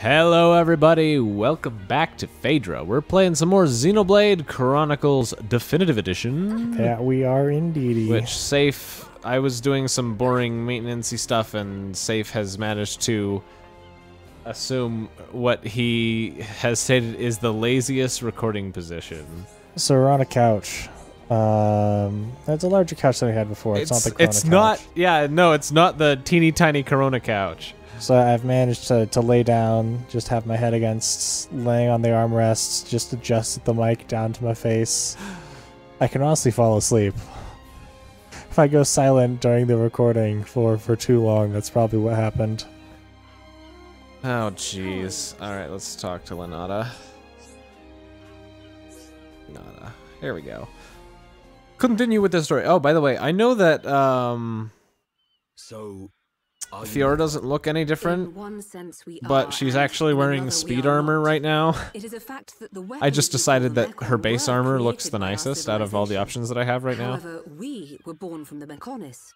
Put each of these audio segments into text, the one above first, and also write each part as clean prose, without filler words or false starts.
Hello everybody, welcome back to Phaedra. We're playing some more Xenoblade Chronicles Definitive Edition. That we are indeedy. Which Saiph, I was doing some boring maintenance-y stuff and Saiph has managed to assume what he has stated is the laziest recording position. So we're on a couch. That's a larger couch than we had before. It's not the Corona couch. Not, yeah, no, it's not the teeny tiny Corona couch. So I've managed to lay down, just have my head against, laying on the armrests, just adjust the mic down to my face. I can honestly fall asleep. If I go silent during the recording for too long, that's probably what happened. Oh, jeez. Alright, let's talk to Lenata. Lenata. Here we go. Continue with the story. Oh, by the way, I know that, Fiora doesn't look any different, but she's actually wearing speed armor right now. I just decided that her base armor looks the nicest out of all the options that I have right now. However, we were born from the Mechonis.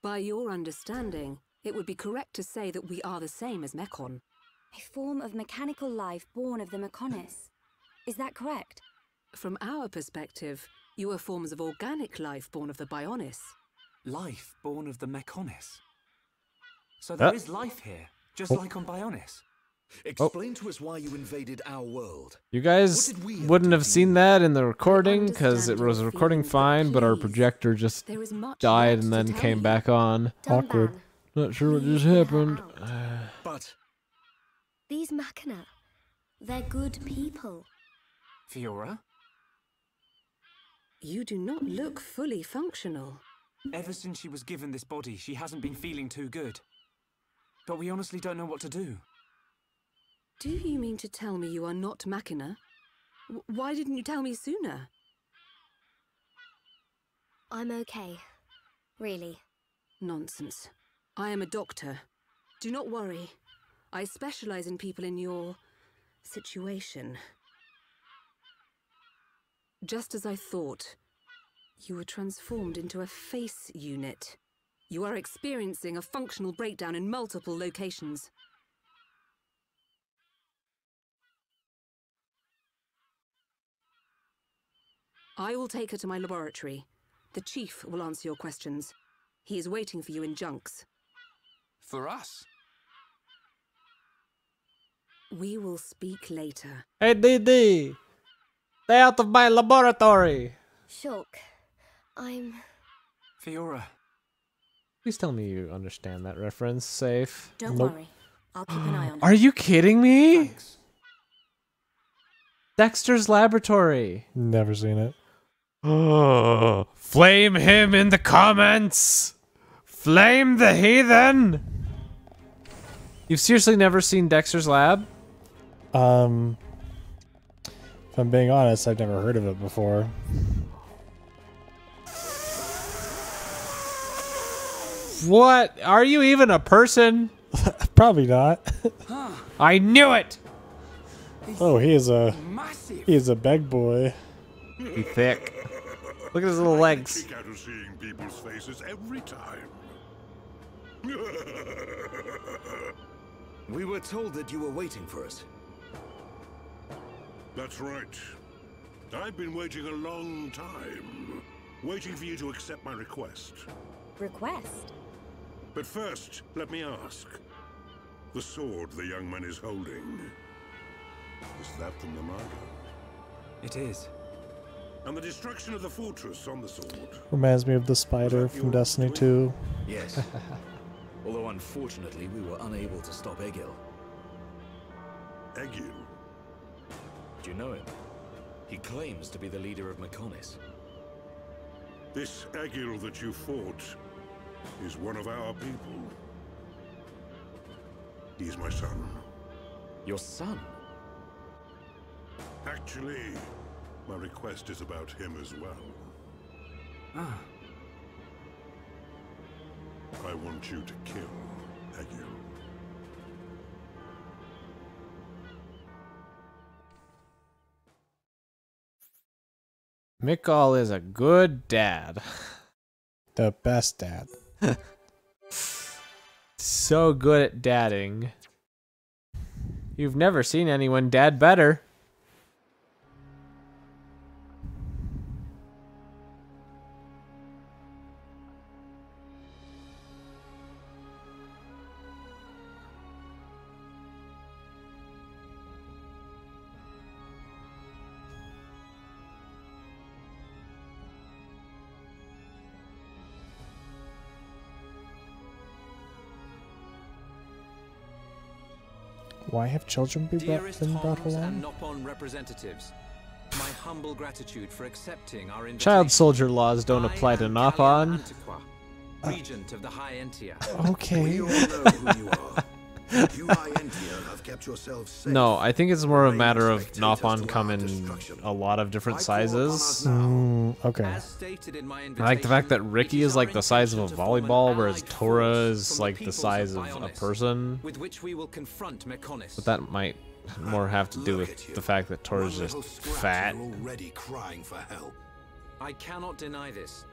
By your understanding, it would be correct to say that we are the same as Mechon. A form of mechanical life born of the Mechonis. Is that correct? From our perspective, you are forms of organic life born of the Bionis. Life born of the Mechonis? So there is life here, just like on Bionis. Explain to us why you invaded our world. You guys wouldn't have seen that in the recording, because it was recording fine, but our projector just died and then came back on. Awkward. Not sure what just happened. But These Machina, they're good people. Fiora? You do not look fully functional. Ever since she was given this body, she hasn't been feeling too good. But we honestly don't know what to do. Do you mean to tell me you are not Machina? Why didn't you tell me sooner? I'm okay. Really. Nonsense. I am a doctor. Do not worry. I specialize in people in your situation. Just as I thought, you were transformed into a face unit. You are experiencing a functional breakdown in multiple locations. I will take her to my laboratory. The Chief will answer your questions. He is waiting for you in Junks. For us? We will speak later. Hey, DD! Stay out of my laboratory! Shock. I'm... Fiora. Please tell me you understand that reference, Saiph. Don't worry. I'll keep an eye on Are you kidding me? Thanks. Dexter's laboratory. Never seen it. Oh, flame him in the comments! Flame the heathen! You've seriously never seen Dexter's lab? If I'm being honest, I've never heard of it before. What? Are you even a person? Probably not. I knew it! Oh, he is a Massive. big boy. He's thick. Look at his little legs. I kick out of seeing people's faces every time. We were told that you were waiting for us. That's right. I've been waiting a long time. Waiting for you to accept my request. Request? But first, let me ask. The sword the young man is holding. Is that the Notaker? It is. And the destruction of the fortress on the sword? Reminds me of the spider from Destiny 2. Yes. Although unfortunately we were unable to stop Egil. Egil? Do you know him? He claims to be the leader of Mechonis. This Egil that you fought is one of our people. He's my son. Your son? Actually, my request is about him as well. Ah. I want you to kill Egil. Mikal is a good dad. The best dad. So good at dadding. You've never seen anyone dad better. Why have children been brought Homs along? and Nopon representatives, my humble gratitude for accepting our invitation. Child soldier laws don't apply to Nopon. Regent of the High Entia. Okay. We all know who you are. You High Entia have kept yourselves safe. No, I think it's more a matter of Nopon come in a lot of different sizes. Okay. As stated in my I like the fact that invitation, Ricky it is like our the size of a intention to form an volleyball, whereas allied Tora force is from the like the peoples size of a Bionis, person. with which we will confront Mechonis. But that might more have to do Look with at you. the fact that Tora's One just little scratch fat. and you're already crying for help. I cannot deny this.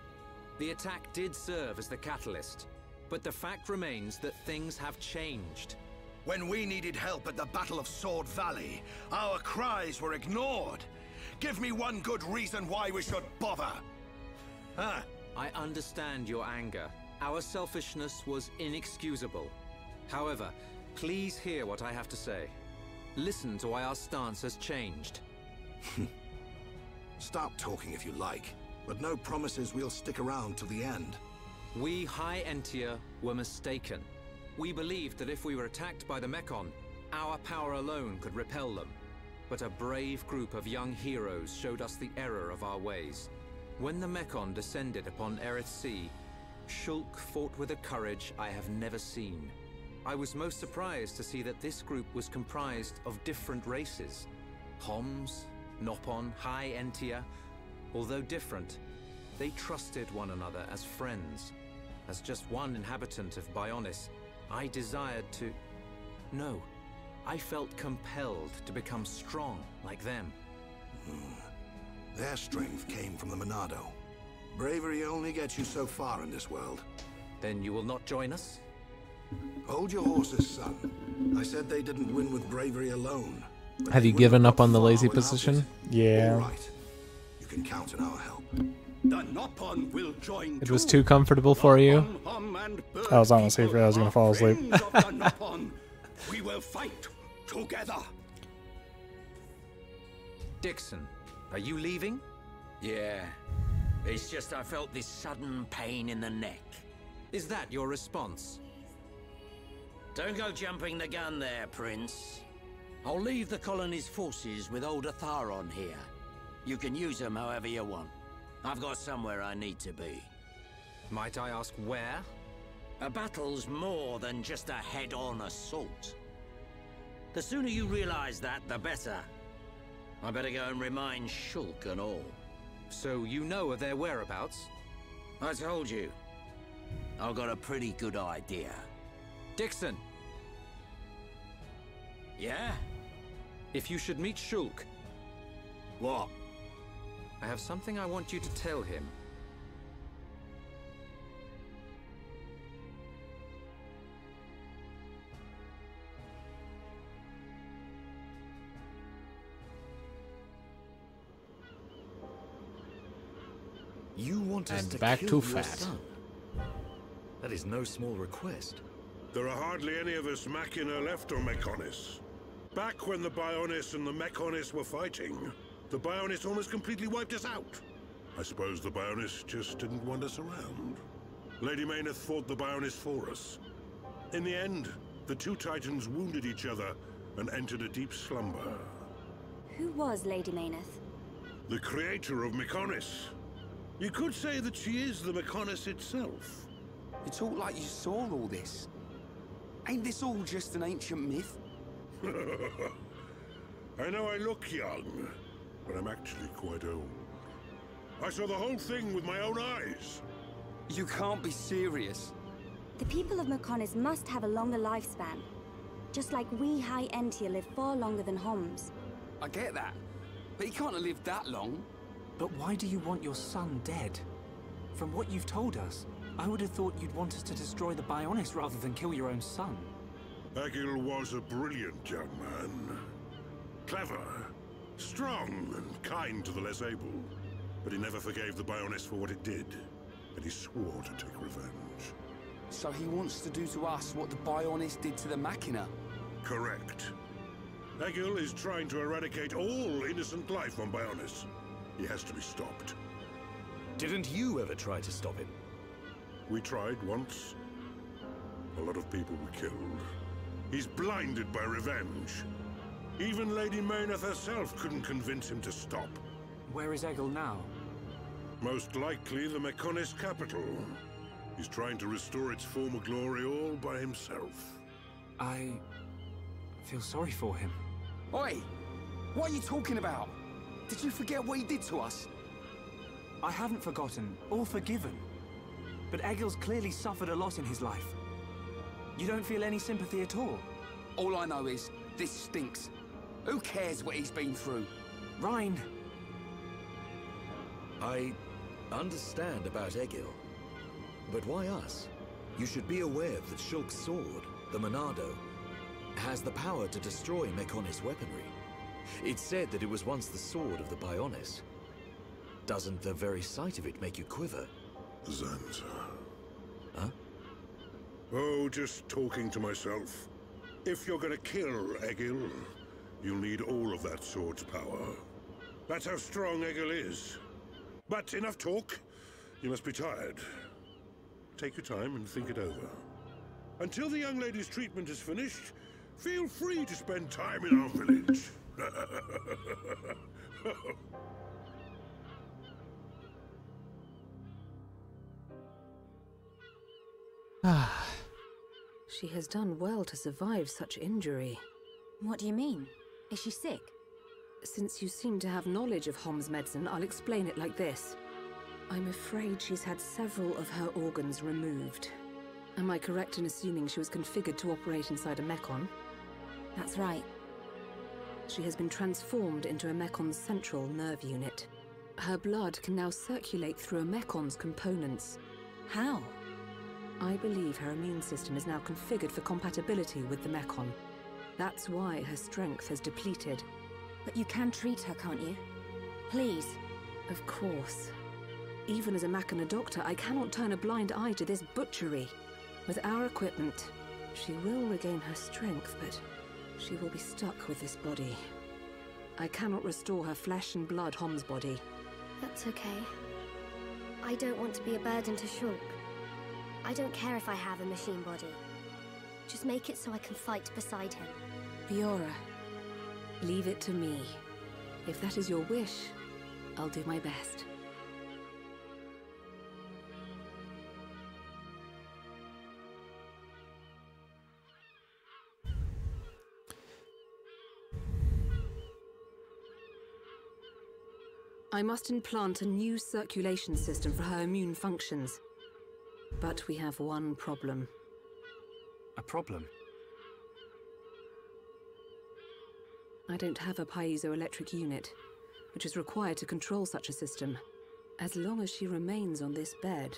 The attack did serve as the catalyst, but the fact remains that things have changed. When we needed help at the Battle of Sword Valley, our cries were ignored. Give me one good reason why we should bother. Huh? I understand your anger. Our selfishness was inexcusable. However, please hear what I have to say. Listen to why our stance has changed. Stop talking if you like, but no promises we'll stick around till the end. We High Entia were mistaken. We believed that if we were attacked by the Mechon, our power alone could repel them. But a brave group of young heroes showed us the error of our ways. When the Mechon descended upon Aerith Sea, Shulk fought with a courage I have never seen. I was most surprised to see that this group was comprised of different races. Homs, Nopon, High Entia. Although different, they trusted one another as friends. As just one inhabitant of Bionis, I desired to... No, I felt compelled to become strong like them. Their strength came from the Monado. Bravery only gets you so far in this world. Then you will not join us? Hold your horses, son. I said they didn't win with bravery alone. but Have they you wouldn't given have up on the got far lazy without position? it. Yeah. All right. You can count on our help. The Nopon will join It was too comfortable for you? I was honestly afraid I was gonna fall asleep. We will fight together. Dixon, are you leaving? Yeah. It's just I felt this sudden pain in the neck. Is that your response? Don't go jumping the gun there, Prince. I'll leave the colony's forces with old Atharon here. You can use them however you want. I've got somewhere I need to be. Might I ask where? A battle's more than just a head-on assault. The sooner you realize that, the better. I better go and remind Shulk and all. So you know of their whereabouts? I told you. I've got a pretty good idea. Dixon! Yeah? If you should meet Shulk, What? I have something I want you to tell him. You want us And to back kill to your fat. son? That is no small request. There are hardly any of us Machina left on Mechonis. Back when the Bionis and the Mechonis were fighting, the Bionis almost completely wiped us out. I suppose the Bionis just didn't want us around. Lady Mayneth fought the Bionis for us. In the end, the two titans wounded each other and entered a deep slumber. Who was Lady Mayneth? The creator of Mechonis. You could say that she is the Mechonis itself. You talk like you saw all this. Ain't this all just an ancient myth? I know I look young, but I'm actually quite old. I saw the whole thing with my own eyes. You can't be serious. The people of Mechonis must have a longer lifespan. Just like we High Entia live far longer than Homs. I get that. But he can't have lived that long. But why do you want your son dead? From what you've told us, I would have thought you'd want us to destroy the Bionis rather than kill your own son. Egil was a brilliant young man. Clever, strong, and kind to the less able. But he never forgave the Bionis for what it did, and he swore to take revenge. So he wants to do to us what the Bionis did to the Machina? Correct. Egil is trying to eradicate all innocent life on Bionis. He has to be stopped. Didn't you ever try to stop him? We tried once. A lot of people were killed. He's blinded by revenge. Even Lady Mayneth herself couldn't convince him to stop. Where is Egil now? Most likely the Mechonis capital. He's trying to restore its former glory all by himself. I feel sorry for him. Oi! What are you talking about? Did you forget what he did to us? I haven't forgotten or forgiven. But Egil's clearly suffered a lot in his life. You don't feel any sympathy at all? All I know is, this stinks. Who cares what he's been through? Rhine! I understand about Egil. But why us? You should be aware that Shulk's sword, the Monado, has the power to destroy Mechonis weaponry. It's said that it was once the sword of the Bionis. Doesn't the very sight of it make you quiver? Zanza. Huh? Oh, just talking to myself. If you're gonna kill Egil, you'll need all of that sword's power. That's how strong Egil is. But enough talk. You must be tired. Take your time and think it over. Until the young lady's treatment is finished, feel free to spend time in our village. She has done well to survive such injury. What do you mean? Is she sick? Since you seem to have knowledge of Hom's medicine, I'll explain it like this. I'm afraid she's had several of her organs removed. Am I correct in assuming she was configured to operate inside a Mechon? That's right. She has been transformed into a Mekon's central nerve unit. Her blood can now circulate through a Mekon's components. How? I believe her immune system is now configured for compatibility with the Mechon. That's why her strength has depleted. But you can treat her, can't you? Please. Of course. Even as a Machina doctor, I cannot turn a blind eye to this butchery. With our equipment, she will regain her strength, but she will be stuck with this body. I cannot restore her flesh and blood Hom's body. That's okay. I don't want to be a burden to Shulk. I don't care if I have a machine body. Just make it so I can fight beside him. Biora, leave it to me. If that is your wish, I'll do my best. I must implant a new circulation system for her immune functions. But we have one problem. A problem? I don't have a piezoelectric unit, which is required to control such a system. As long as she remains on this bed,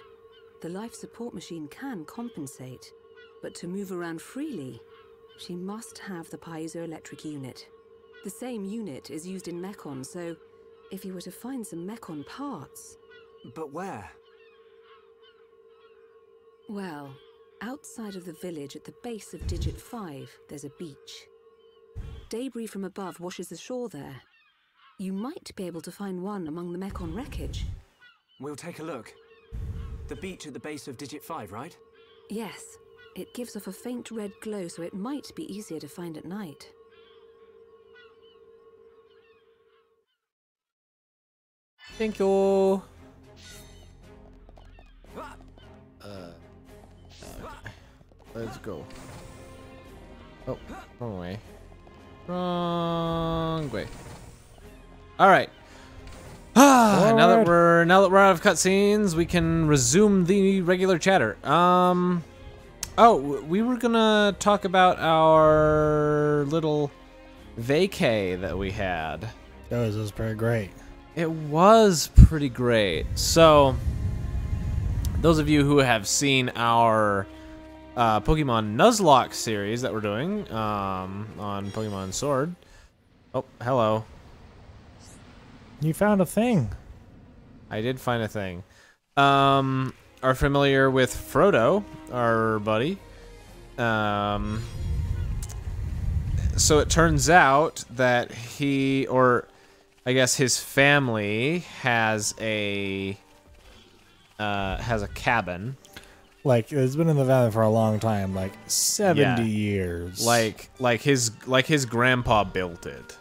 the life support machine can compensate. But to move around freely, she must have the piezoelectric unit. The same unit is used in Mechon, so if you were to find some Mechon parts... But where? Well, outside of the village at the base of Digit 5, there's a beach. Debris from above washes ashore there. You might be able to find one among the Mechon wreckage. We'll take a look. The beach at the base of Digit 5, right? Yes. It gives off a faint red glow, so it might be easier to find at night. Thank you. Let's go. Oh, wrong way. Wrong way. All right. Now that we're out of cutscenes, we can resume the regular chatter. Oh, we were gonna talk about our little vacay that we had. It was pretty great. It was pretty great. So, those of you who have seen our Pokemon Nuzlocke series that we're doing on Pokemon Sword. Oh, hello. You found a thing. I did find a thing. Are familiar with Frodo, our buddy. So it turns out that he, or I guess his family, has a cabin. Like, it's been in the valley for a long time, like 70 years. Like his grandpa built it.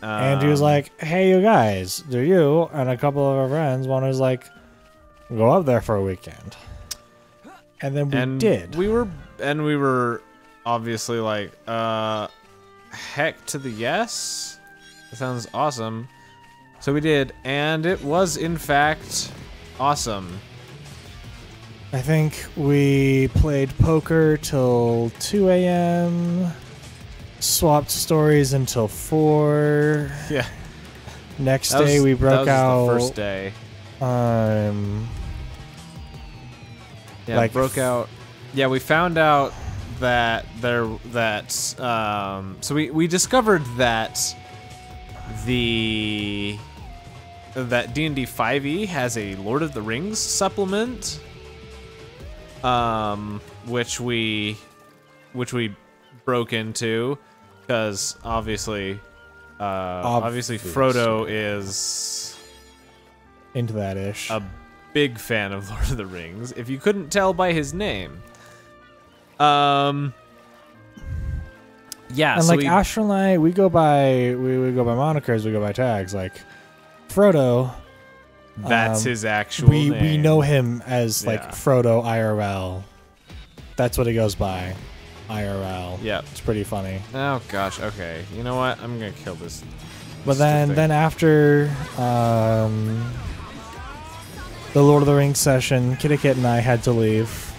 And he was like, "Hey, you guys, do you and a couple of our friends want to like go up there for a weekend?" And then we did. We were obviously like, heck to the yes. That sounds awesome. So we did, and it was in fact awesome. I think we played poker till 2 a.m. Swapped stories until 4. Yeah. Next day we broke out. The first day. Yeah, like broke out. Yeah, we found out that so we discovered that D&D 5e has a Lord of the Rings supplement, which we broke into. Because obviously Frodo is into that ish. A big fan of Lord of the Rings. If you couldn't tell by his name, yeah. And so like Astral and I, we go by monikers, we go by tags. Like Frodo, that's his actual name. We know him as like Frodo IRL. That's what he goes by. IRL. Yeah, it's pretty funny. Oh gosh. Okay. You know what? I'm gonna kill this. But then after the Lord of the Rings session, Kitty Kit and I had to leave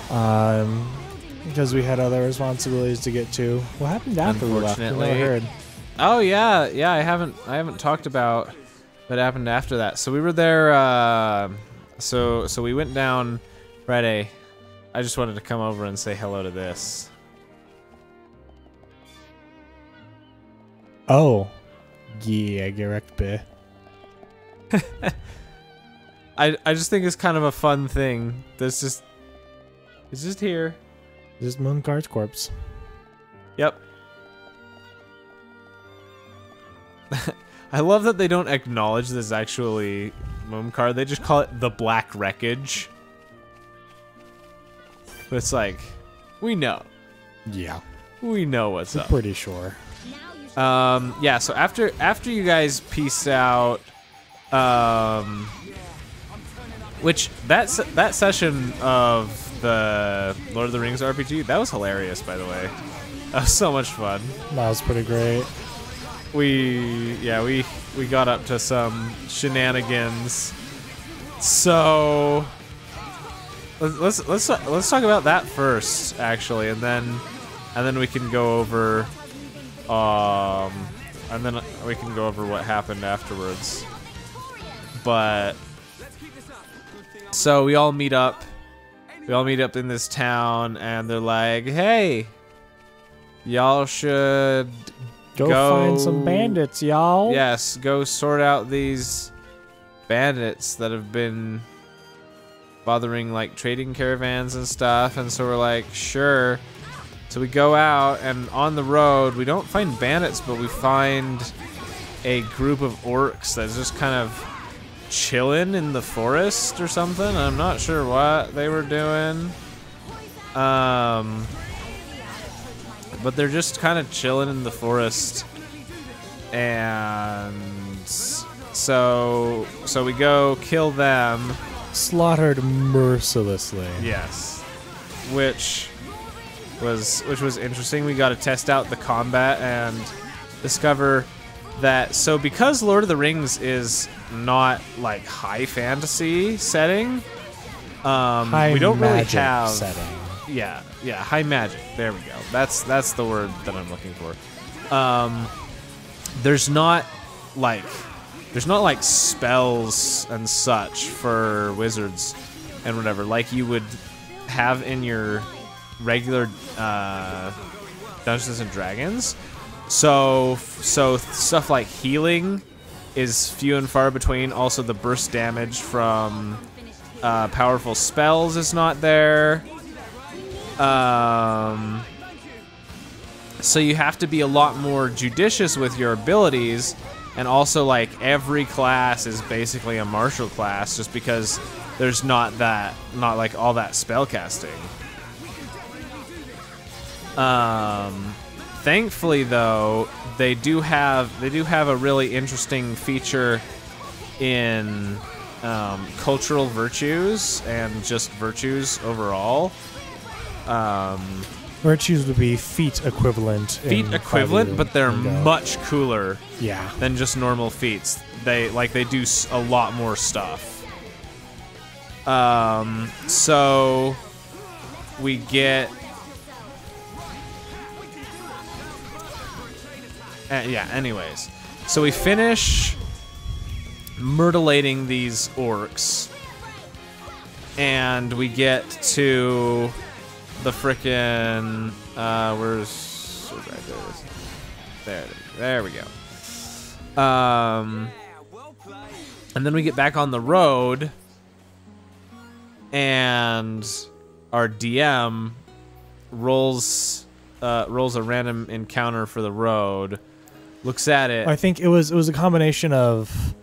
because we had other responsibilities to get to. What happened after we left? I never heard. Oh yeah. I haven't talked about what happened after that. So we were there. So we went down Friday. I just wanted to come over and say hello to this. Oh. Yeah, direct be. I just think it's kind of a fun thing. It's just here. This is Mooncard's corpse. Yep. I love that they don't acknowledge this is actually Mooncard. They just call it the Black Wreckage. But it's like, we know. Yeah. We know what's up. Pretty sure. Yeah, so after you guys peace out, which that session of the Lord of the Rings RPG, that was hilarious, by the way. That was so much fun. That was pretty great. We got up to some shenanigans. So let's talk about that first, actually, and then we can go over what happened afterwards. But so we all meet up in this town, and they're like, "Hey, y'all should go find some bandits, y'all." Yes, go sort out these bandits that have been bothering like trading caravans and stuff. And so we're like, sure. So we go out, and on the road we don't find bandits, but we find a group of orcs that's just kind of chilling in the forest or something. I'm not sure what they were doing, but they're just kind of chilling in the forest. And so we go kill them. Slaughtered mercilessly. Yes. Which was interesting. We got to test out the combat and discover that, so because Lord of the Rings is not like high fantasy setting, we don't really have setting. Yeah, high magic. There we go. That's the word that I'm looking for. There's not like spells and such for wizards. and whatever, like you would have in your regular Dungeons and Dragons. So stuff like healing is few and far between. Also, the burst damage from powerful spells is not there. So you have to be a lot more judicious with your abilities, and also like every class is basically a martial class, just because there's not like all that spell casting. Thankfully, though, they do have a really interesting feature in cultural virtues and just virtues overall. Virtues would be feat equivalent. Feat equivalent, but they're much cooler. Yeah. Than just normal feats. They do a lot more stuff. So we get. Yeah, anyways. So we finish mutilating these orcs, and we get to the frickin' there we go. And then we get back on the road, and our DM rolls a random encounter for the road. Looks at it. I think it was a combination of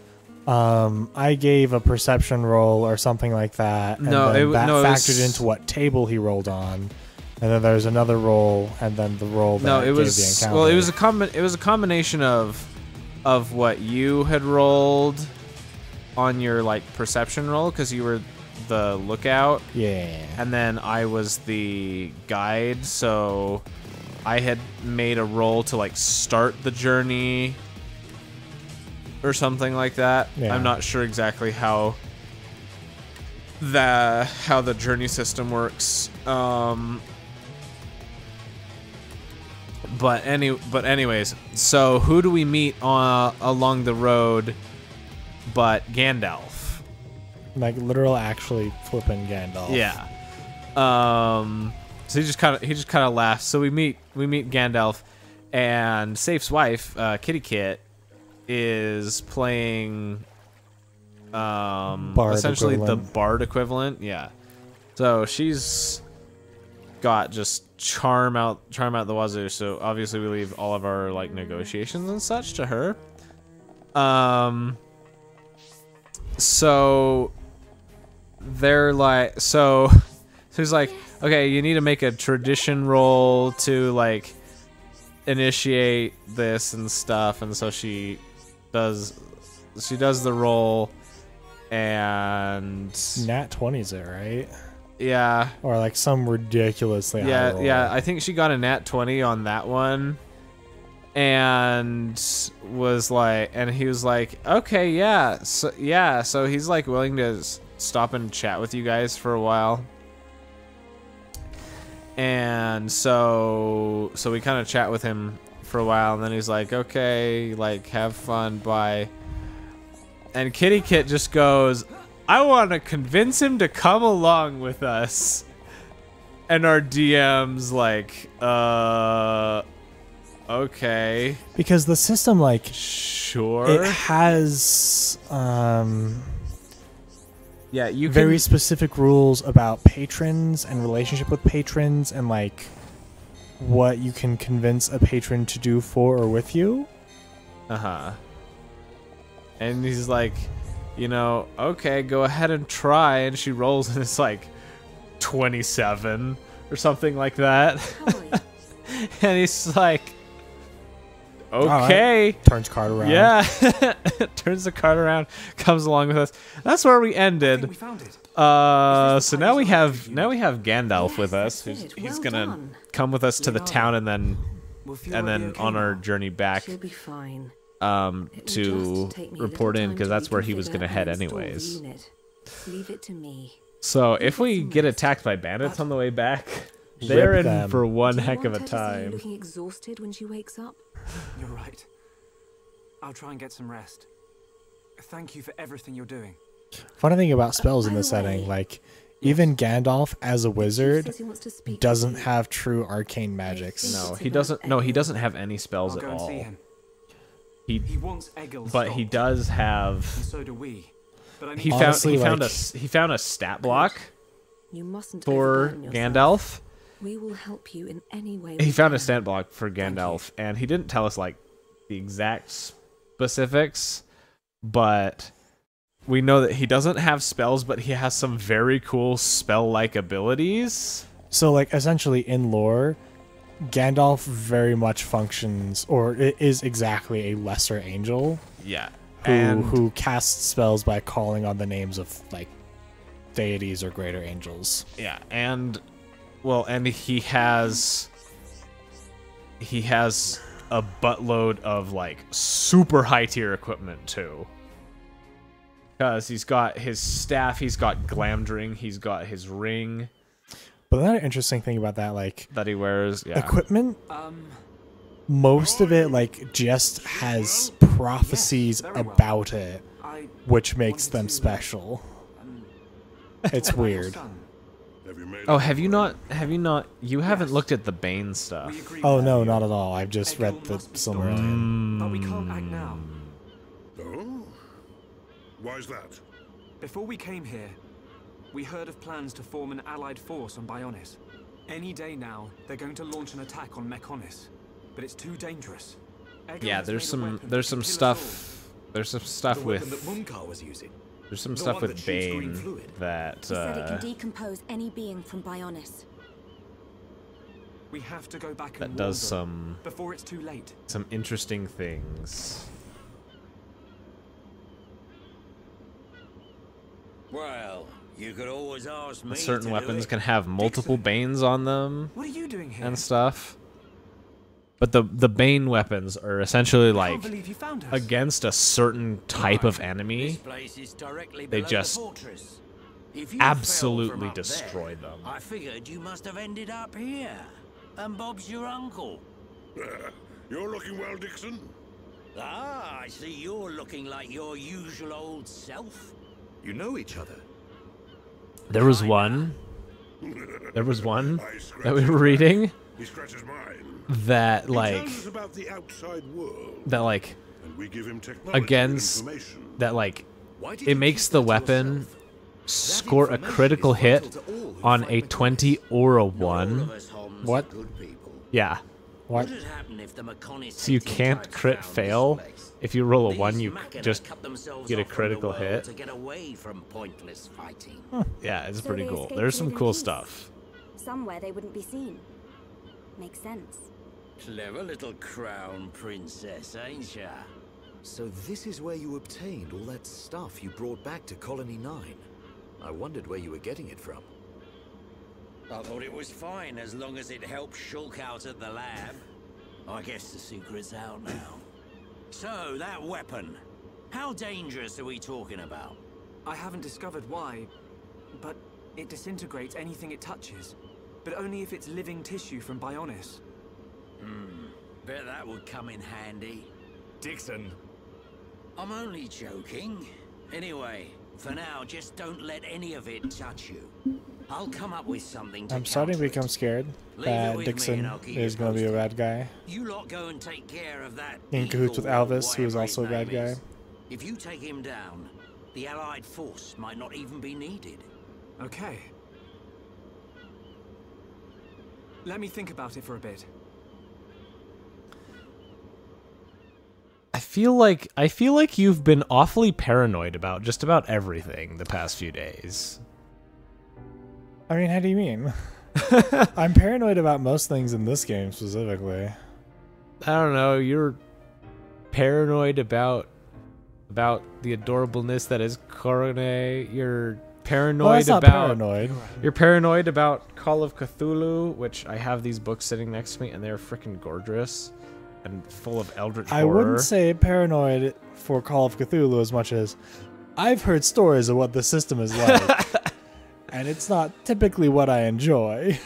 I gave a perception roll or something like that, and then that factored into what table he rolled on, and then there's another roll, and then the roll that gave the encounter. Well, it was a combination of what you had rolled on your like perception roll, because you were the lookout. Yeah. And then I was the guide, so I had made a roll to like start the journey or something like that. Yeah. I'm not sure exactly how the journey system works. But anyways, so who do we meet along the road but Gandalf? Like literal, actually flipping Gandalf. Yeah. So he just kind of laughs. So we meet Gandalf, and Saif's wife, Kitty Kit, is playing essentially the bard equivalent. Yeah. So she's got just charm out the wazoo. So obviously we leave all of our like negotiations and such to her. So they're like, so he's like, okay, you need to make a tradition roll to like initiate this and stuff, and so she does the roll, and nat 20's it, right? Yeah. Or like some ridiculously high roll. Yeah, I think she got a nat 20 on that one, and was like, and he was like, okay, so he's like willing to stop and chat with you guys for a while. And so we kind of chat with him for a while, and then he's like, okay, like, have fun, bye. And Kitty Kit just goes, I want to convince him to come along with us. And our DM's like, okay. Because the system, like, sure, it has yeah, you very specific rules about patrons and relationship with patrons, and like what you can convince a patron to do for or with you. And he's like, you know, okay, go ahead and try. And she rolls, and it's like 27 or something like that. And he's like, okay. Right. Turns card around. Yeah. Turns the card around, comes along with us. That's where we ended. We found it. So now we have Gandalf with us. He's gonna come with us to the town, and then on our journey back She'll be fine. to report in, because that's where he was gonna head anyways. Leave it to me. So if we get attacked by bandits on the way back, they're in for one heck of a time. Looking exhausted when she wakes up. You're right. I'll try and get some rest. Thank you for everything you're doing. Funny thing about spells in this setting, like, even Gandalf as a wizard doesn't have true arcane magics. No, he doesn't. No, he doesn't have any spells at all. He wants Egil but he does have. And so do we. But he found a stat block for Gandalf. We will help you in any way. He found a stat block for Gandalf, and he didn't tell us like the exact specifics, but we know that he doesn't have spells, but he has some very cool spell-like abilities. So, like, essentially in lore, Gandalf very much functions, or is exactly a lesser angel. Yeah. Who casts spells by calling on the names of, like, deities or greater angels. Yeah, and, well, and he has a buttload of, like, super high-tier equipment, too. Because he's got his staff, he's got Glamdring, he's got his ring. But another interesting thing about that, like... that he wears, yeah. Equipment, most of it, like, just has prophecies about it, which makes them special. It's weird. Oh, have you not, you haven't looked at the Bane stuff. Oh, no, not at all. I've just read the Silmarillion. But we can't act now. Oh? Why's that? Before we came here, we heard of plans to form an allied force on Bionis. Any day now, they're going to launch an attack on Mechonis, but it's too dangerous. Yeah, there's some stuff with there's some stuff with Bane that he said it can decompose any being from Bionis. We have to go back that and does some before it's too late. Some interesting things. Well, you could always ask me. Certain weapons can have multiple Banes on them. What are you doing here? And stuff. But the Bane weapons are essentially like against a certain type of enemy. They just absolutely destroy them. I figured you must have ended up here. And Bob's your uncle. You're looking well, Dixon. Ah, I see you're looking like your usual old self. You know each other. There was one that we were reading He scratches mine. that like about the outside world. that like And we give him technology against and information. that like it makes the weapon score a critical hit on a 20 or a 1. What? Yeah. What? So you can't crit fail. If you roll a 1, you just get a critical hit. To get away from pointless fighting. Yeah, it's pretty cool. There's some cool stuff. Somewhere they wouldn't be seen. Makes sense. Clever little crown princess, ain't ya? So this is where you obtained all that stuff you brought back to Colony 9. I wondered where you were getting it from. I thought it was fine as long as it helped Shulk out at the lab. I guess the secret's out now. So, that weapon. How dangerous are we talking about? I haven't discovered why, but it disintegrates anything it touches. But only if it's living tissue from Bionis. Bet that would come in handy. Dixon. I'm only joking. Anyway, for now, just don't let any of it touch you. I'll come up with something to I'm starting to become scared that Dixon is going to be a bad guy. You lot go and take care of that. In cahoots with Alvis, who is also a bad guy. If you take him down, the Allied force might not even be needed. Okay. Let me think about it for a bit. I feel like you've been awfully paranoid about just about everything the past few days. I mean, how do you mean? I'm paranoid about most things in this game specifically. I don't know, you're paranoid about the adorableness that is Korone. You're paranoid paranoid. You're paranoid about Call of Cthulhu, which I have these books sitting next to me and they're freaking gorgeous and full of eldritch horror. I wouldn't say paranoid for Call of Cthulhu as much as I've heard stories of what the system is like. And it's not typically what I enjoy.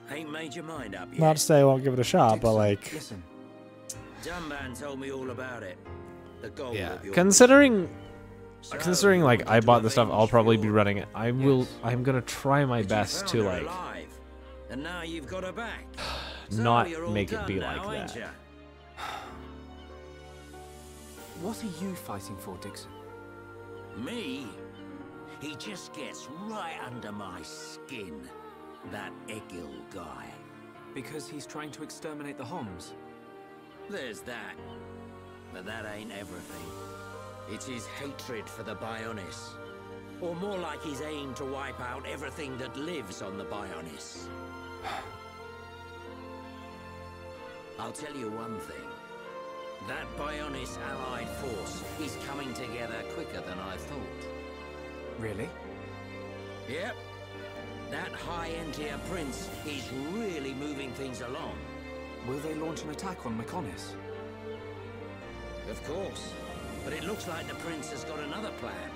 Ain't made your mind up yet. Not to say I won't give it a shot, but like... Listen. Dumban told me all about it. The goal Yeah, of your considering considering like I bought the stuff, I'll probably be running it. I'm gonna try my best to like and now you've got her back. not make it be like that. What are you fighting for, Dixon? Me? He just gets right under my skin. That Egil guy. Because he's trying to exterminate the Homs? There's that. But that ain't everything. It's his hatred for the Bionis. Or more like his aim to wipe out everything that lives on the Bionis. I'll tell you one thing. That Bionis allied force is coming together quicker than I thought. Really? Yep. That high-end-tier prince is really moving things along. Will they launch an attack on Mechonis? Of course. But it looks like the prince has got another plan.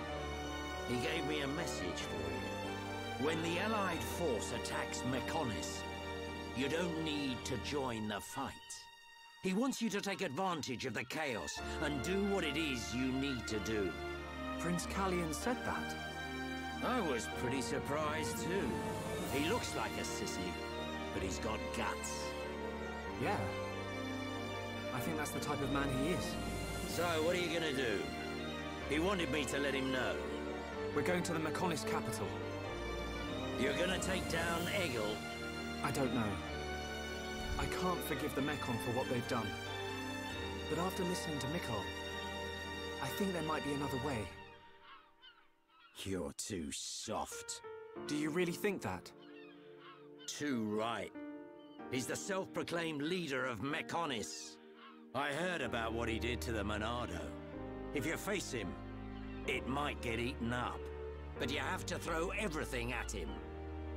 He gave me a message for you. When the allied force attacks Mechonis, you don't need to join the fight. He wants you to take advantage of the chaos and do what it is you need to do. Prince Callian said that? I was pretty surprised too. He looks like a sissy, but he's got guts. Yeah. I think that's the type of man he is. So, what are you gonna do? He wanted me to let him know. We're going to the Mechonis capital. You're gonna take down Egil? I don't know. I can't forgive the Mechon for what they've done. But after listening to Mikkel, I think there might be another way. You're too soft. Do you really think that? Too right. He's the self-proclaimed leader of Mechonis. I heard about what he did to the Monado. If you face him, it might get eaten up. But you have to throw everything at him.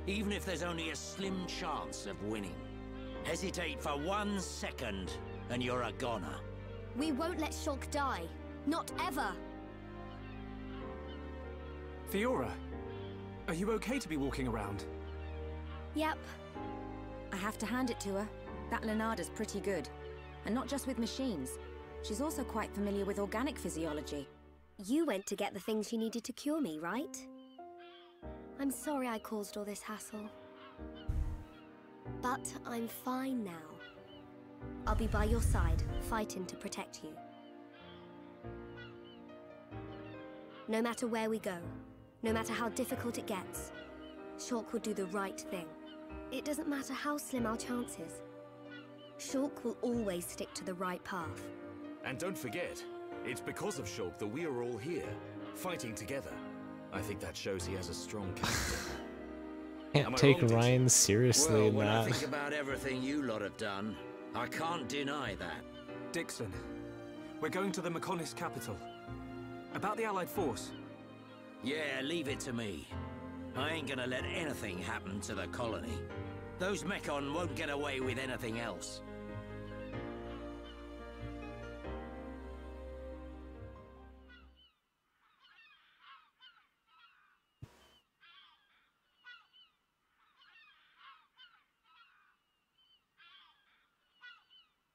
Even if there's only a slim chance of winning. Hesitate for 1 second, and you're a goner. We won't let Shulk die. Not ever. Fiora, are you okay to be walking around? Yep. I have to hand it to her. That Lenada's pretty good. And not just with machines. She's also quite familiar with organic physiology. You went to get the things you needed to cure me, right? I'm sorry I caused all this hassle. But I'm fine now. I'll be by your side, fighting to protect you. No matter where we go, no matter how difficult it gets, Shulk will do the right thing. It doesn't matter how slim our chances. Shulk will always stick to the right path. And don't forget, it's because of Shulk that we are all here, fighting together. I think that shows he has a strong character. Can't take Ryan seriously in when that. I think about everything you lot have done, I can't deny that. Dixon, we're going to the Mechonis capital. About the Allied force. Yeah, leave it to me. I ain't gonna let anything happen to the colony. Those Mechon won't get away with anything else.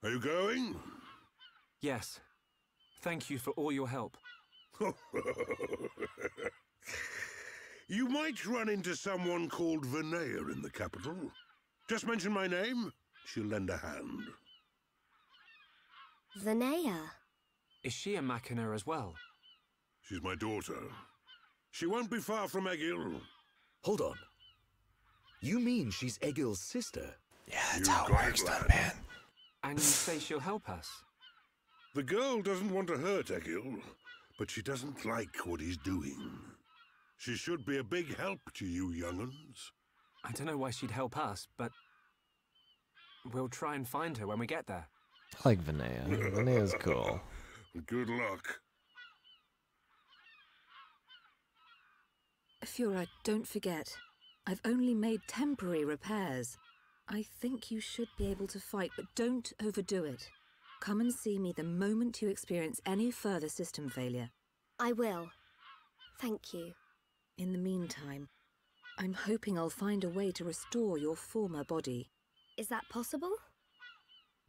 Are you going? Yes. Thank you for all your help. You might run into someone called Vinaya in the capital. Just mention my name, she'll lend a hand. Vinaya? Is she a Machina as well? She's my daughter. She won't be far from Egil. Hold on. You mean she's Egil's sister? Yeah, that's how it works, that man. And you say she'll help us? The girl doesn't want to hurt Egil, but she doesn't like what he's doing. She should be a big help to you young'uns. I don't know why she'd help us, but we'll try and find her when we get there. I like Vinaya. Vinaya's cool. Good luck. Fiora, don't forget. I've only made temporary repairs. I think you should be able to fight, but don't overdo it. Come and see me the moment you experience any further system failure. I will. Thank you. In the meantime, I'm hoping I'll find a way to restore your former body. Is that possible?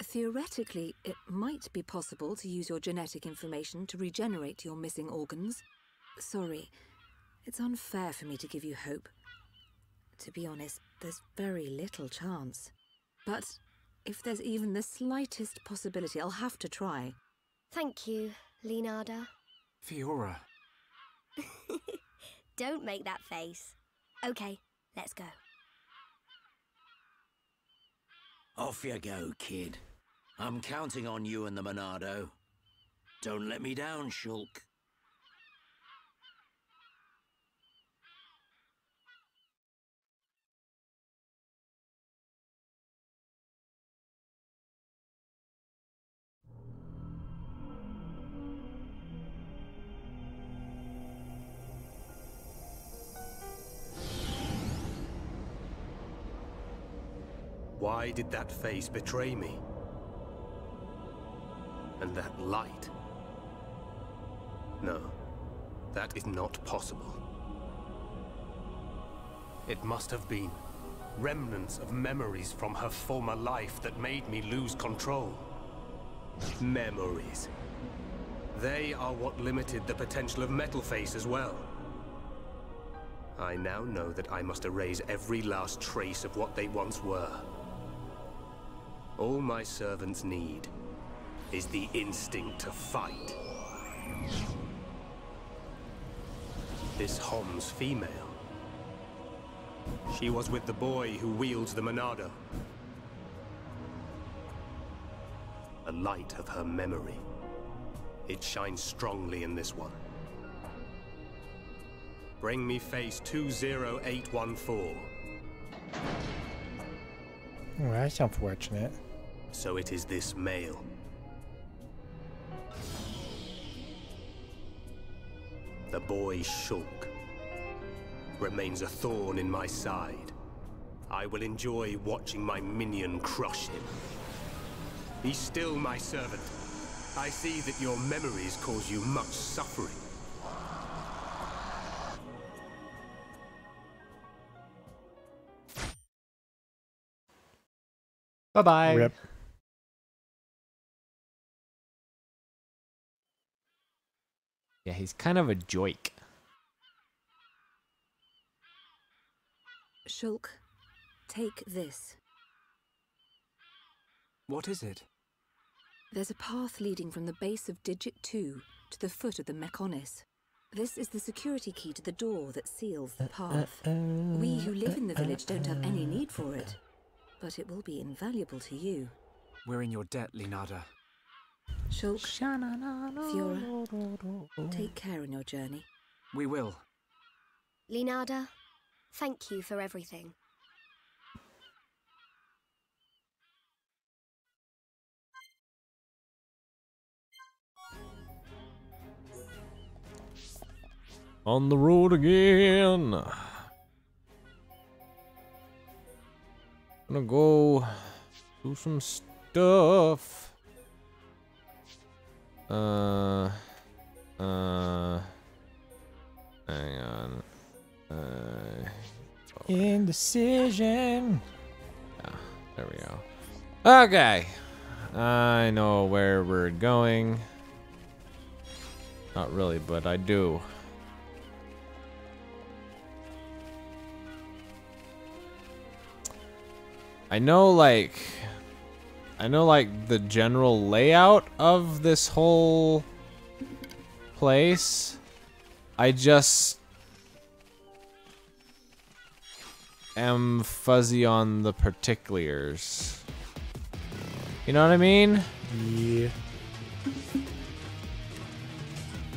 Theoretically, it might be possible to use your genetic information to regenerate your missing organs. Sorry. It's unfair for me to give you hope. To be honest, there's very little chance. But if there's even the slightest possibility, I'll have to try. Thank you, Leonarda. Fiora. Don't make that face. Okay, let's go. Off you go, kid. I'm counting on you and the Monado. Don't let me down, Shulk. Why did that face betray me? And that light? No, that is not possible. It must have been remnants of memories from her former life that made me lose control. Memories. They are what limited the potential of Metalface as well. I now know that I must erase every last trace of what they once were. All my servants need is the instinct to fight. This Hom's female. She was with the boy who wields the Monado. A light of her memory. It shines strongly in this one. Bring me face 20814. Oh, that's unfortunate. So it is this male. The boy Shulk remains a thorn in my side. I will enjoy watching my minion crush him. Be still, my servant. I see that your memories cause you much suffering. Bye-bye. Rip. Yeah, he's kind of a joik. Shulk, take this. What is it? There's a path leading from the base of Digit 2 to the foot of the Mechonis. This is the security key to the door that seals the path. We who live in the village don't have any need for it, but it will be invaluable to you. We're in your debt, Leonarda. Shulk, Fiora, take care on your journey. We will. Leonarda, thank you for everything. On the road again. Gonna go do some stuff. Hang on. Indecision. Yeah, there we go. Okay. I know where we're going. Not really, but I do. I know like the general layout of this whole place. I just am fuzzy on the particulars. You know what I mean? Yeah.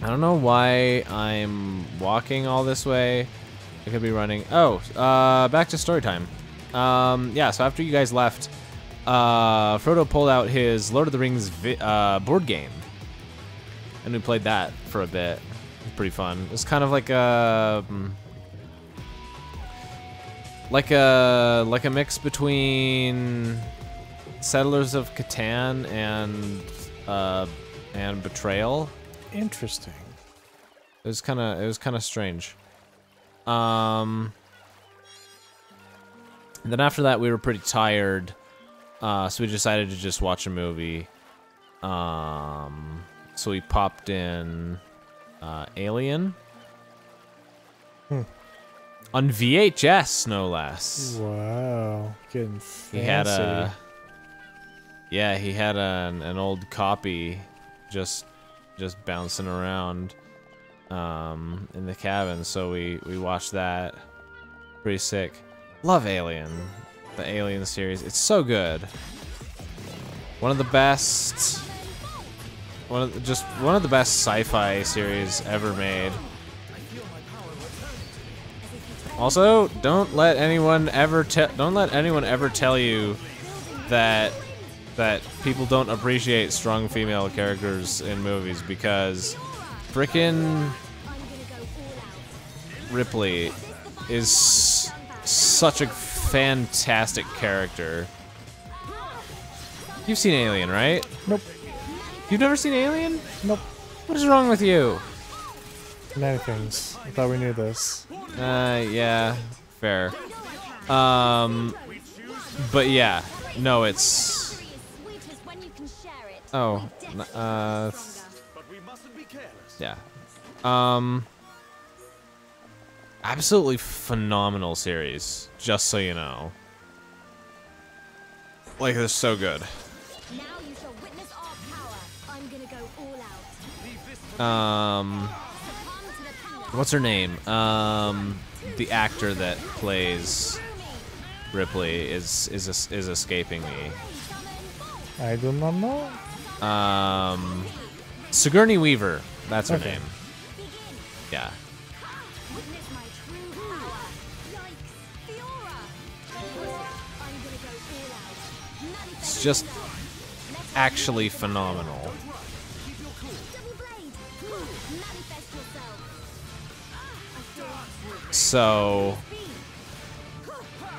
I don't know why I'm walking all this way. I could be running. Oh, back to story time. Yeah, so after you guys left, Frodo pulled out his Lord of the Rings board game. And we played that for a bit. It was pretty fun. It was kind of like a mix between Settlers of Catan and Betrayal. Interesting. It was kind of strange. Then after that, we were pretty tired, so we decided to just watch a movie. So we popped in Alien, On VHS, no less. Wow, getting fancy. He had a, yeah, he had an old copy, just bouncing around, in the cabin. So we watched that. Pretty sick. Love Alien, the Alien series. It's so good. One of the best. One of the best sci-fi series ever made. Also, don't let anyone ever tell you that people don't appreciate strong female characters in movies, because frickin' Ripley is such a fantastic character. You've seen Alien, right? Nope. You've never seen Alien? Nope. What is wrong with you? Many things. I thought we knew this. Yeah, fair. But yeah, no, it's. Oh, yeah. Absolutely phenomenal series, just so you know. Like, they're so good. What's her name? The actor that plays Ripley is escaping me. I do not know. Sigourney Weaver. That's her name. Yeah. It's just actually phenomenal. So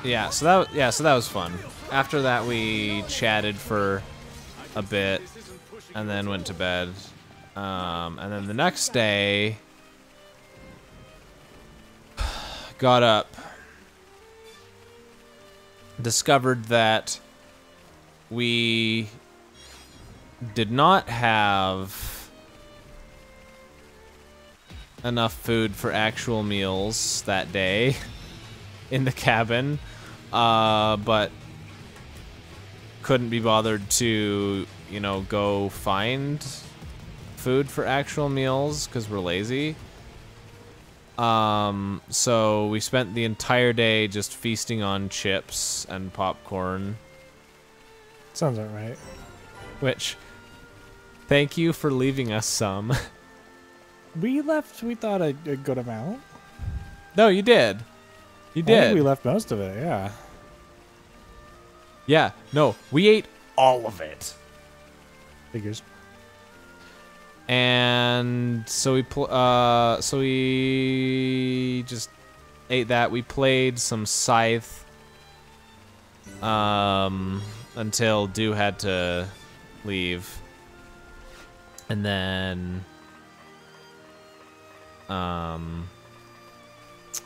yeah, so that was fun. After that, we chatted for a bit, and then went to bed. And then the next day, got up, discovered that we did not have enough food for actual meals that day in the cabin, but couldn't be bothered to, you know, go find food for actual meals because we're lazy. So we spent the entire day just feasting on chips and popcorn. Sounds alright. Which, thank you for leaving us some. We thought a good amount. No, you did. You did. I think we left most of it, yeah. Yeah, no, we ate all of it. Figures. And so we just ate that. We played some Scythe until Dew had to leave. And then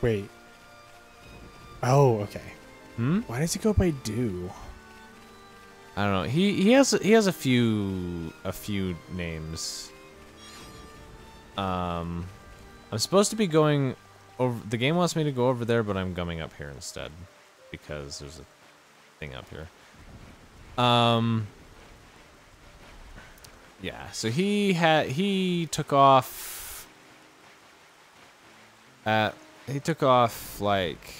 wait. Oh, okay. Hmm? Why does he go by Dew? I don't know. He has a few names. I'm supposed to be going over. The game wants me to go over there, but I'm coming up here instead because there's a thing up here. Yeah. So he took off. He took off like,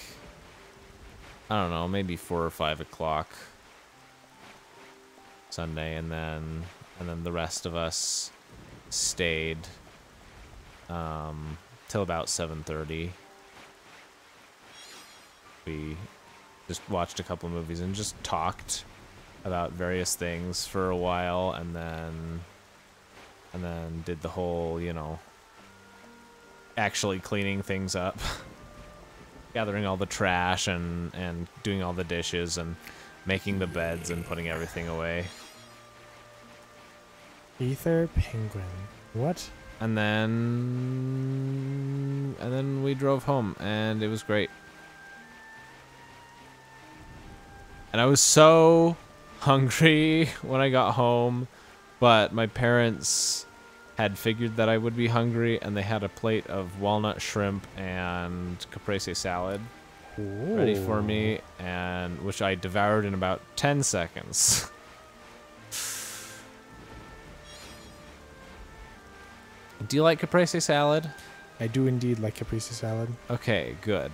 I don't know, maybe 4 or 5 o'clock Sunday, and then the rest of us stayed till about 7:30. We just watched a couple movies and just talked about various things for a while, and then did the whole, you know, actually cleaning things up. Gathering all the trash and doing all the dishes and making the beds and putting everything away. Ether Penguin. What? And then we drove home, and it was great. And I was so hungry when I got home, but my parents had figured that I would be hungry, and they had a plate of walnut shrimp and caprese salad ready for me, and which I devoured in about 10 seconds. Do you like caprese salad? I do indeed like caprese salad. Okay, good.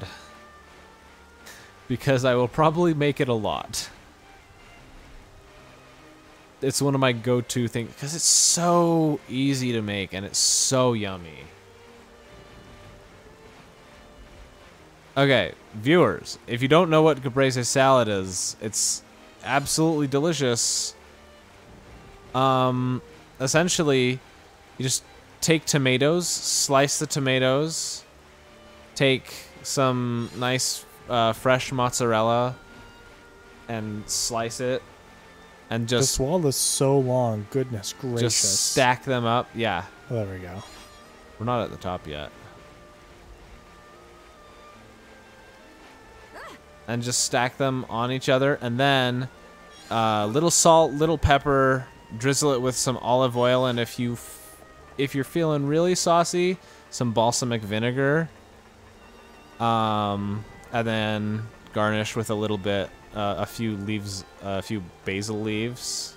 Because I will probably make it a lot. It's one of my go-to things because it's so easy to make and it's so yummy. Okay, viewers, if you don't know what caprese salad is, it's absolutely delicious. Essentially, you just take tomatoes, slice the tomatoes, take some nice fresh mozzarella, and slice it. And just this wall is so long. Goodness gracious. Just stack them up. Yeah. Oh, there we go. We're not at the top yet. And just stack them on each other. And then little salt, little pepper. Drizzle it with some olive oil. And if you're feeling really saucy, some balsamic vinegar. And then garnish with a little bit. A few leaves, a few basil leaves.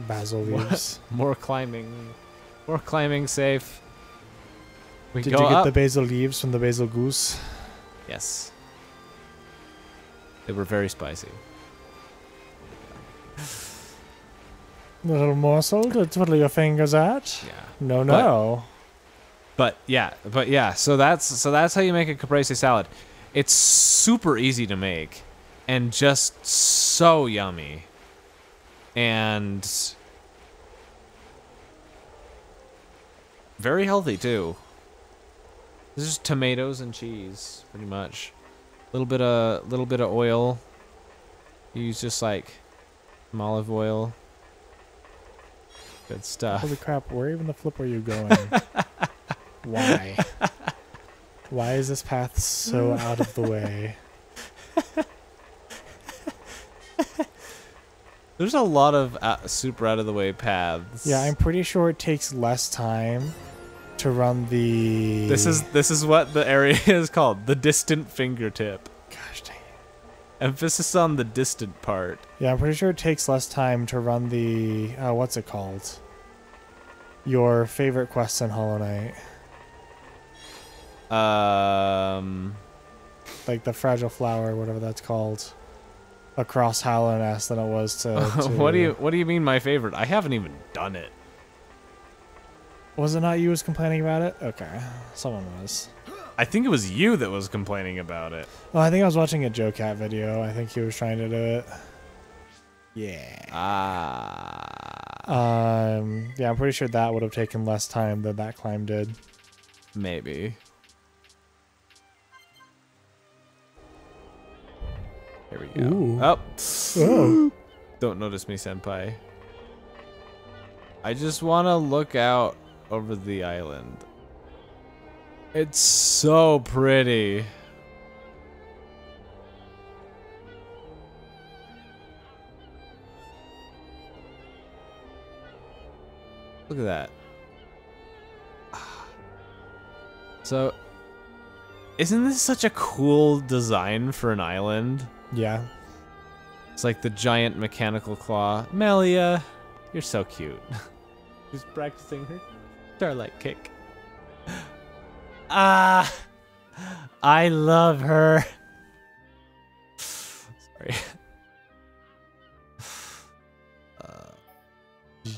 Basil leaves. More climbing safe. Did you get the basil leaves from the basil goose? Yes. They were very spicy. Little morsel to twiddle your fingers at. Yeah. No. But yeah. So that's how you make a caprese salad. It's super easy to make. And just so yummy. And very healthy too. This is tomatoes and cheese, pretty much. Little bit of oil. Use just like some olive oil. Good stuff. Holy crap, where even the flip are you going? Why? Why is this path so out of the way? There's a lot of super out of the way paths. Yeah, I'm pretty sure it takes less time to run the... This is what the area is called, the distant fingertip. Gosh dang it. Emphasis on the distant part. Yeah, I'm pretty sure it takes less time to run the... what's it called? Your favorite quests in Hollow Knight. Like the Fragile Flower, whatever that's called. Across Hallow Nest than it was to... What do you mean my favorite? I haven't even done it. Was it not you who was complaining about it? Okay, someone was. I think it was you that was complaining about it. Well, I think I was watching a Joe Cat video. I think he was trying to do it. Yeah. Yeah, I'm pretty sure that would have taken less time than that climb did. Maybe. Here we go. Ooh. Oh. Don't notice me, senpai. I just want to look out over the island. It's so pretty. Look at that. So, isn't this such a cool design for an island? Yeah. It's like the giant mechanical claw. Melia, you're so cute. She's practicing her starlight kick. I love her. Sorry.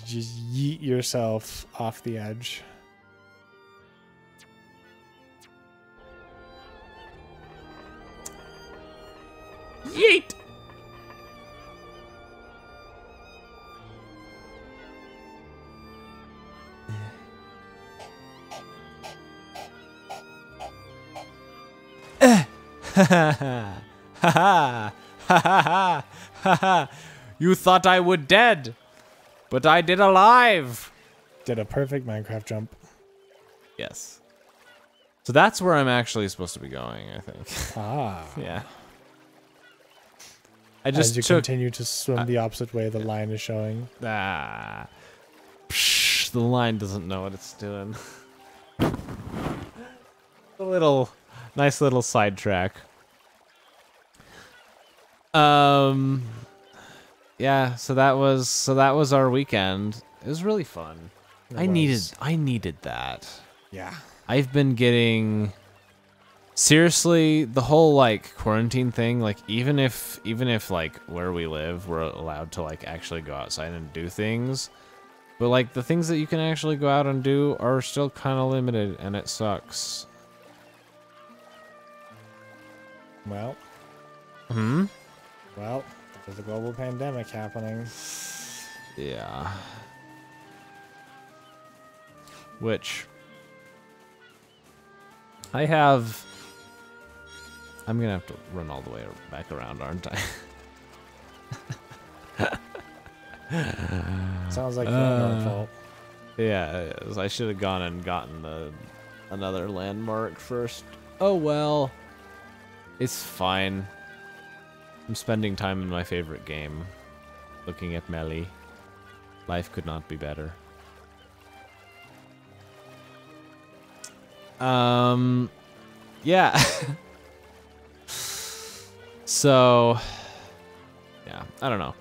Just yeet yourself off the edge. Yeet! You thought I would dead, but I did alive. Did a perfect Minecraft jump. Yes. So that's where I'm actually supposed to be going, I think. Ah. Yeah. I just As you continue to swim the opposite way the line is showing. Psh, the line doesn't know what it's doing. A nice little sidetrack. Yeah, so that was our weekend. It was really fun. I needed that. Yeah. I've been getting, seriously, the whole like quarantine thing, like even if like where we live we're allowed to like actually go outside and do things, but like the things that you can actually go out and do are still kind of limited, and it sucks. Well. Well, there's a global pandemic happening. Yeah. Which I'm gonna have to run all the way back around, aren't I? Sounds like your fault. Yeah, I should have gone and gotten another landmark first. Oh well. It's fine. I'm spending time in my favorite game, looking at Melly. Life could not be better. Yeah. So, yeah, I don't know.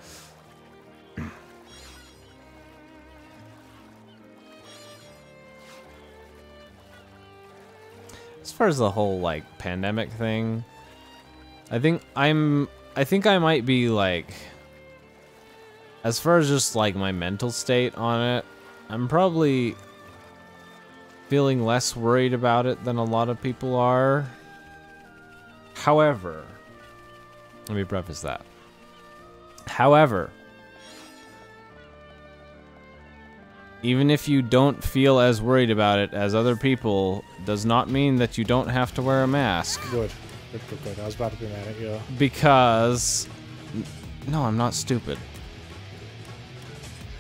As far as the whole like pandemic thing, I think I might be like, as far as just like my mental state on it, I'm probably feeling less worried about it than a lot of people are. However, let me preface that. However, even if you don't feel as worried about it as other people, does not mean that you don't have to wear a mask. Good. I was about to be mad at you. Because, no, I'm not stupid.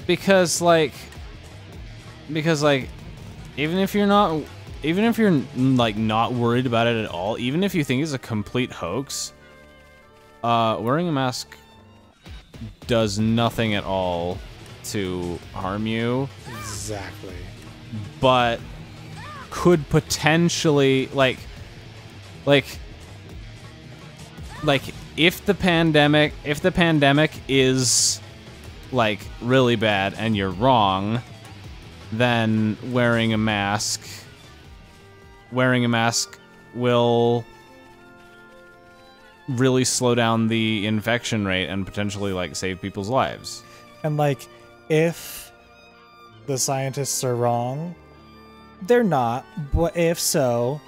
Because like, even if you're like not worried about it at all, even if you think it's a complete hoax, wearing a mask does nothing at all to harm you. Exactly. But could potentially like if the pandemic is like really bad and you're wrong, then wearing a mask will really slow down the infection rate and potentially like save people's lives. And like, if the scientists are wrong, they're not, but if so,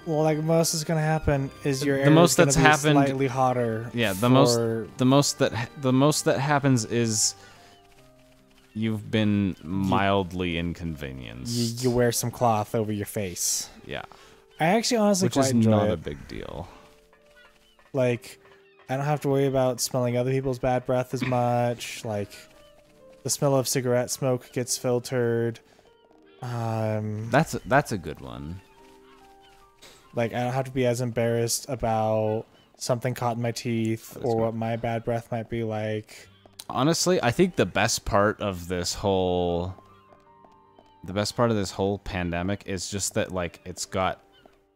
well, like most is gonna happen is your air is gonna be slightly hotter. Yeah, the most that happens is you've been mildly inconvenienced. You wear some cloth over your face. Yeah. I actually honestly quite enjoy it. Which is not a big deal. Like, I don't have to worry about smelling other people's bad breath as much. Like, the smell of cigarette smoke gets filtered. That's a good one. Like, I don't have to be as embarrassed about something caught in my teeth or what my bad breath might be like. Honestly, I think the best part of this whole pandemic is just that like it's got,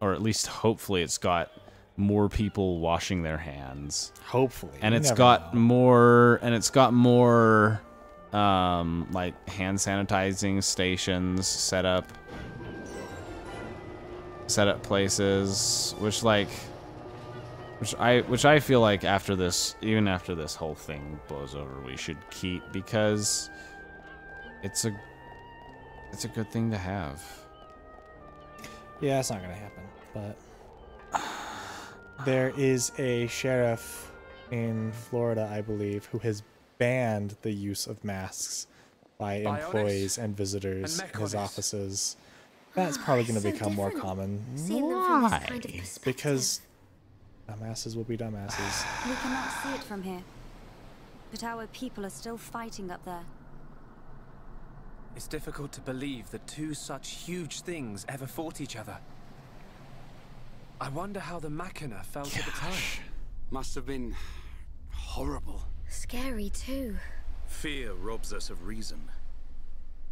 or at least hopefully it's got more people washing their hands. Hopefully. And it's got more like hand sanitizing stations set up places, which I feel like after this whole thing blows over, we should keep, because it's a good thing to have. Yeah, it's not gonna happen, but there is a sheriff in Florida, I believe, who has banned the use of masks by employees and visitors in his offices. That's probably going to become more common. Why? Kind of because dumbasses will be dumbasses. We cannot see it from here, but our people are still fighting up there. It's difficult to believe that two such huge things ever fought each other. I wonder how the Machina felt at the time. Must have been horrible. Scary too. Fear robs us of reason.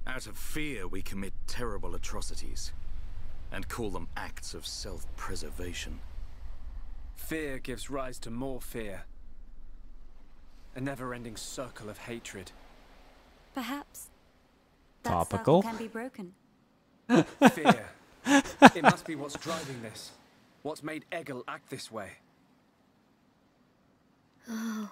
Out of fear, we commit terrible atrocities and call them acts of self-preservation. Fear gives rise to more fear. A never-ending circle of hatred. Perhaps that Topical. circle can be broken. Fear. It must be what's driving this. What's made Egil act this way. Oh.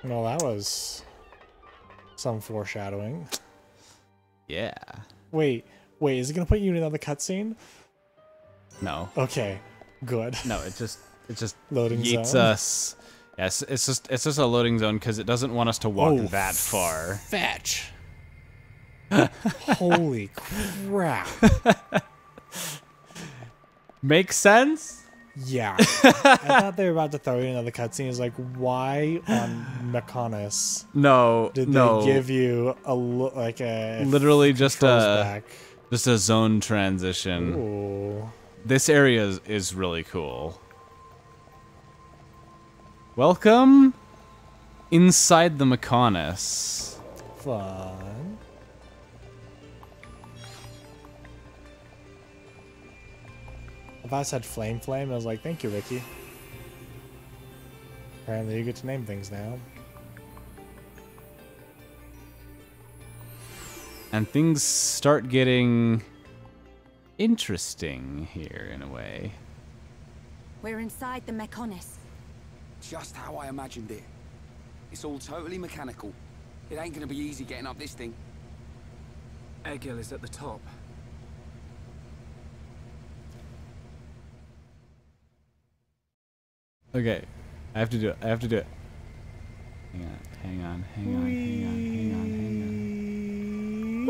Well, that was some foreshadowing. Yeah. Wait, is it gonna put you in another cutscene? No. Okay, good. No, it just Loading yeets zone. us. Yes, it's just a loading zone because it doesn't want us to walk that far. Fetch. Holy crap. Makes sense? Yeah. I thought they were about to throw in another cutscene. It's like, why on Mechonis? No, Did no. they give you a literally just a back? just a zone transition. Ooh. This area is really cool. Welcome inside the Mechonis. Fun. If I said Flame, I was like, thank you, Ricky. Apparently you get to name things now. And things start getting interesting here in a way. We're inside the Mechonis. Just how I imagined it. It's all totally mechanical. It ain't gonna be easy getting up this thing. Egil is at the top. Okay, I have to do it. Hang on.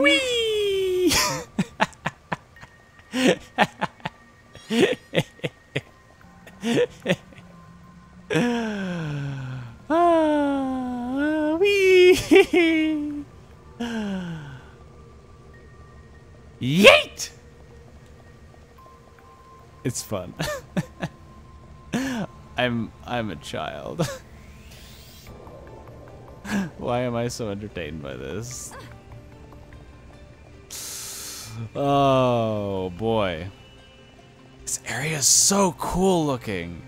Whee! Whee! Yeet! It's fun. I'm a child. Why am I so entertained by this? Oh boy. This area is so cool looking.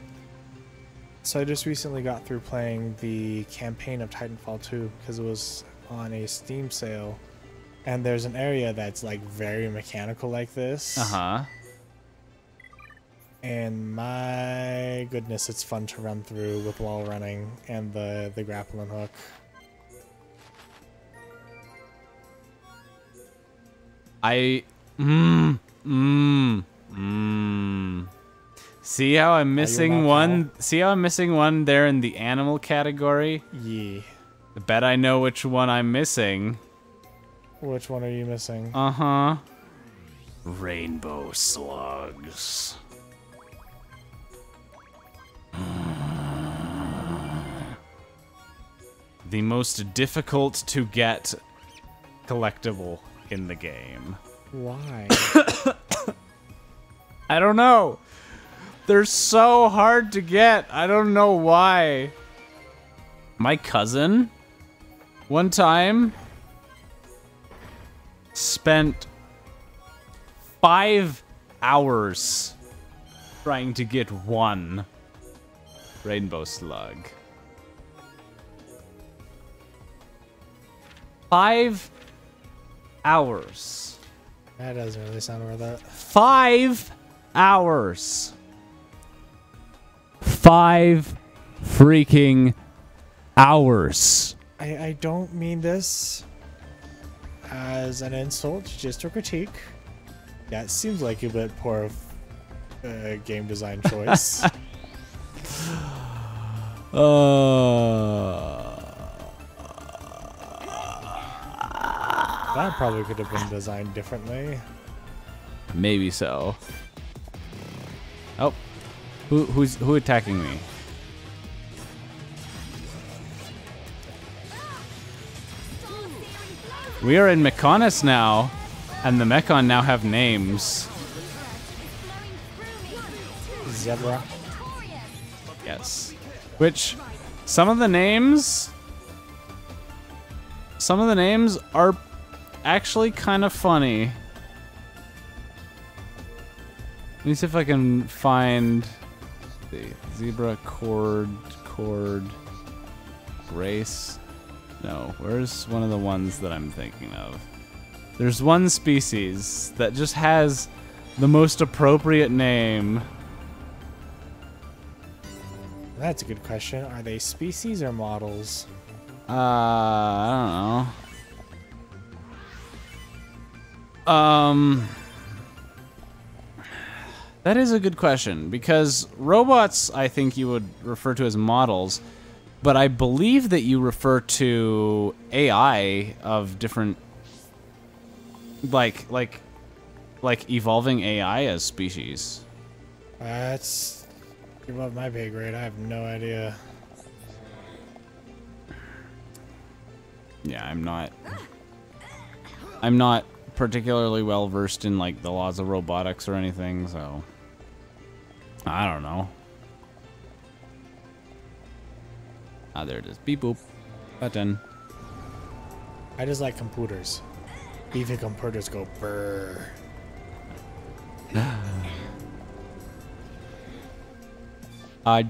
So I just recently got through playing the campaign of Titanfall 2 because it was on a Steam sale. And there's an area that's like very mechanical like this. Uh-huh. And my goodness, it's fun to run through with wall running and the grappling hook. See how I'm missing one? See how I'm missing one there in the animal category? Yeah. I bet I know which one I'm missing. Which one are you missing? Uh-huh. Rainbow slugs. The most difficult to get collectible in the game. Why? I don't know. They're so hard to get. I don't know why. My cousin, one time, spent 5 hours trying to get one rainbow slug. 5 hours. That doesn't really sound worth it. 5 hours. 5 freaking hours. I don't mean this as an insult, just a critique. Yeah, it seems like a bit poor game design choice. That probably could have been designed differently. Maybe so. Oh, who attacking me? We are in Mechonis now, and the Mechon now have names. Zebra. Yes. Which, some of the names are actually kind of funny. Let me see if I can find the zebra, cord, grace. No, where's one of the ones that I'm thinking of? There's one species that just has the most appropriate name. That's a good question. Are they species or models? I don't know. That is a good question, because robots I think you would refer to as models, but I believe that you refer to AI of different, like evolving AI as species. That's above my pay grade. I have no idea. Yeah, I'm not particularly well versed in like the laws of robotics or anything, so I don't know. Ah, there it is. Beep boop. Button. I just like computers. Even computers go brrr.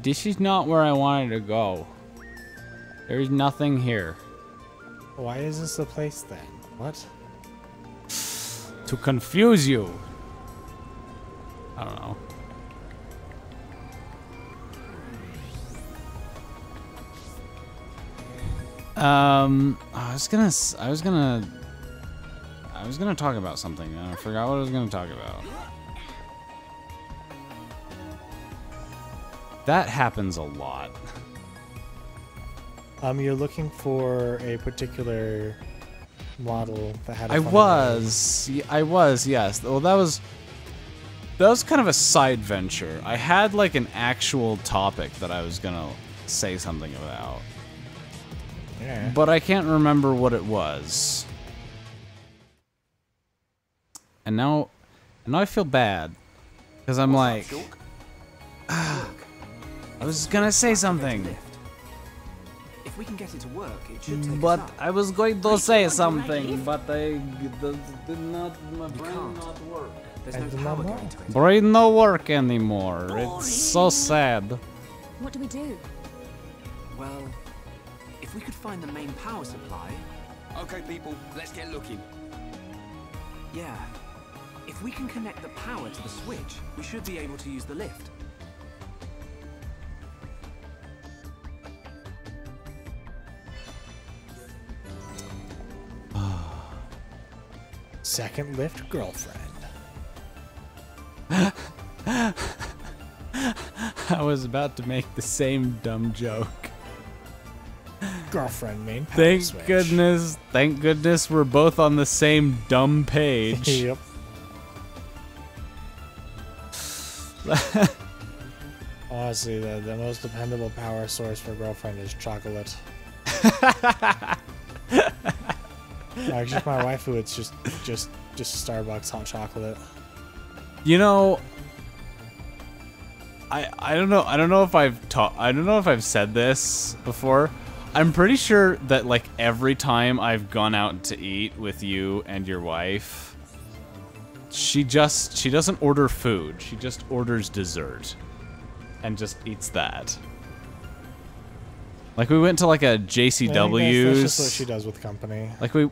This is not where I wanted to go. There's nothing here. Why is this the place then? What? To confuse you. I don't know. I was gonna talk about something and I forgot what I was gonna talk about. That happens a lot. You're looking for a particular model that had a I was, yes. Well, that was kind of a side venture. I had like an actual topic that I was gonna say something about. Yeah. But I can't remember what it was. And now I feel bad. Because I'm like, I was gonna say something. If we can get it to work, it should take But us up. I was going to say something, but I did not, my brain not work. There's no power going to it. Brain no work anymore. It's so sad. What do we do? Well, if we could find the main power supply... Okay, people, let's get looking. Yeah. If we can connect the power to the switch, we should be able to use the lift. Second lift girlfriend. I was about to make the same dumb joke. Girlfriend main power Thank switch. goodness we're both on the same dumb page. Yep. Honestly, the most dependable power source for girlfriend is chocolate. Just my waifu, it's just Starbucks hot chocolate. You know, I don't know if I've said this before. I'm pretty sure that like every time I've gone out to eat with you and your wife, she doesn't order food. She just orders dessert and just eats that. Like we went to like a JCW's. That's just what she does with company. Like we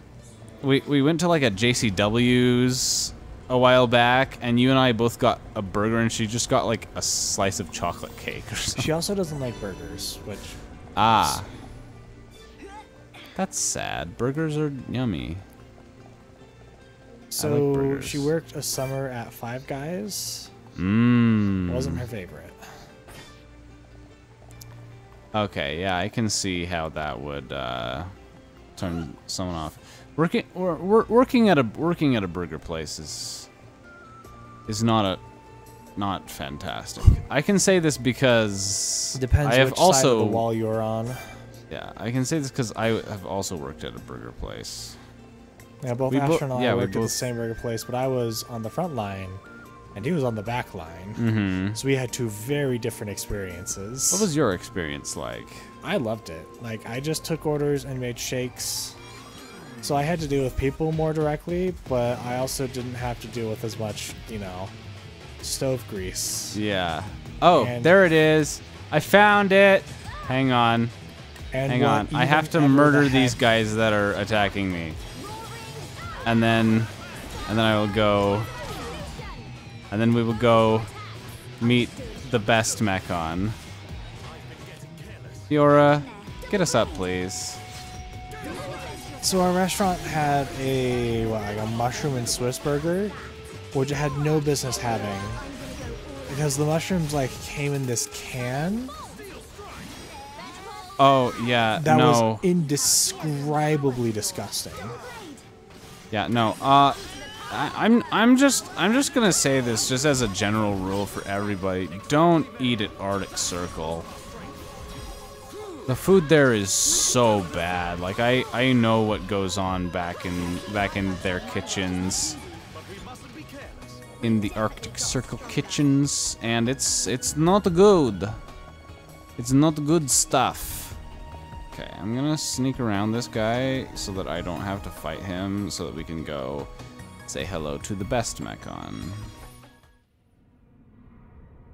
went to like a JCW's a while back, and you and I both got a burger, and she just got like a slice of chocolate cake or something. She also doesn't like burgers, which... Ah. That's sad. Burgers are yummy. So I like burgers. she worked a summer at Five Guys. Mmm. Wasn't her favorite. Okay, yeah, I can see how that would turn someone off. Working at a burger place is not fantastic. I can say this because Depends I have which also side of the wall you're on. Yeah, I can say this because I have also worked at a burger place. Yeah, both Astral and I worked at the same burger place, but I was on the front line and he was on the back line. Mm-hmm. So we had two very different experiences. What was your experience like? I loved it. Like, I just took orders and made shakes. So I had to deal with people more directly, but I also didn't have to deal with as much, you know, stove grease. Yeah. Oh, And- there it is. I found it. Hang on. And Hang on. I have to murder these guys that are attacking me. And then I will go. And then we will go meet the best Mechon. Fiora, get us up, please. So our restaurant had like a mushroom and Swiss burger, which it had no business having, because the mushrooms like came in this can. Oh yeah, That no. was indescribably disgusting. Yeah, no. I'm just gonna say this just as a general rule for everybody: don't eat at Arctic Circle. The food there is so bad. Like I know what goes on back in their kitchens, in the Arctic Circle kitchens, and it's not good. It's not good stuff. Okay, I'm gonna sneak around this guy so that I don't have to fight him, so that we can go say hello to the best Mechon.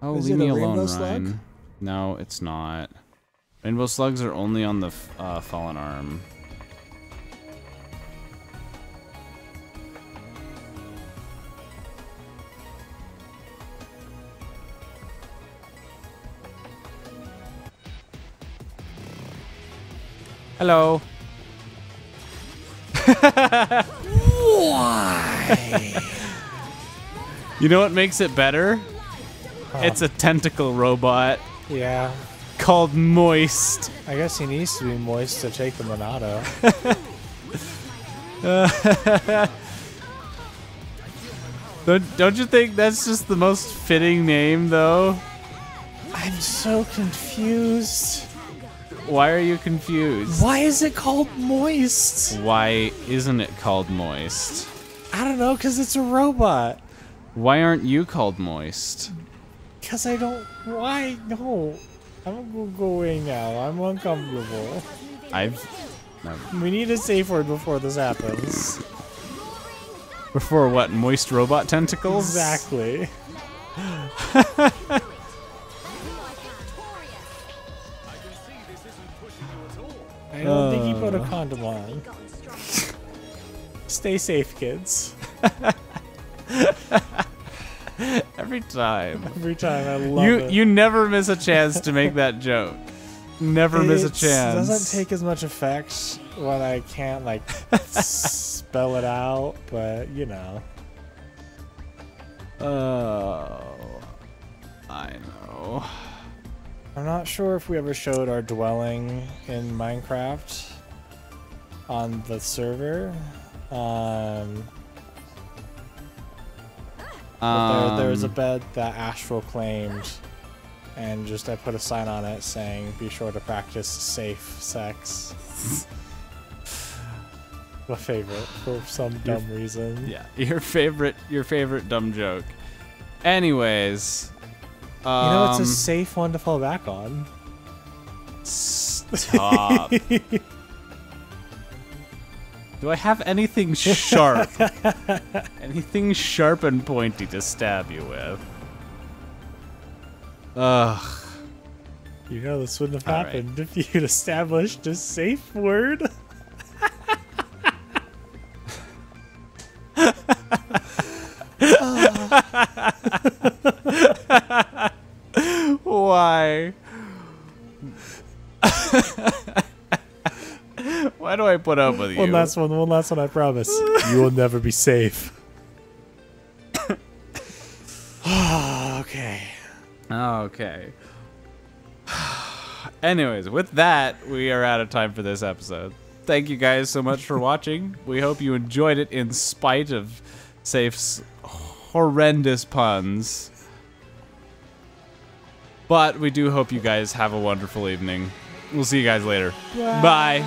Oh, Is leave it me a alone, rainbow slug? Ryan. No, it's not. Rainbow slugs are only on the fallen arm. Hello. Why? You know what makes it better? It's a tentacle robot. Yeah. Called Moist. I guess he needs to be moist to take the Monado. Don't you think that's just the most fitting name, though? I'm so confused. Why are you confused? Why is it called Moist? Why isn't it called Moist? I don't know, because it's a robot. Why aren't you called Moist? Because I don't... Why? No. I'm gonna go away now. I'm uncomfortable. No. We need a safe word before this happens. Before what? Moist robot tentacles? Exactly. I don't think he put a condom on. Stay safe, kids. Every time. Every time, I love it. You never miss a chance to make that joke. Never miss a chance. It doesn't take as much effect when I can't, like, spell it out, but, you know. Oh, I know. I'm not sure if we ever showed our dwelling in Minecraft on the server. But there was a bed that Astral claimed, and just I put a sign on it saying, "Be sure to practice safe sex." My favorite for some dumb reason. Yeah, your favorite dumb joke. Anyways, you know, it's a safe one to fall back on. Stop. Do I have anything sharp? Anything sharp and pointy to stab you with? Ugh. You know, this wouldn't have happened if you'd established a safe word. Why? Why do I put up with you? One last one, I promise. You will never be safe. Okay. Okay. Anyways, with that, we are out of time for this episode. Thank you guys so much for watching. We hope you enjoyed it in spite of Safe's horrendous puns. But we do hope you guys have a wonderful evening. We'll see you guys later. Bye.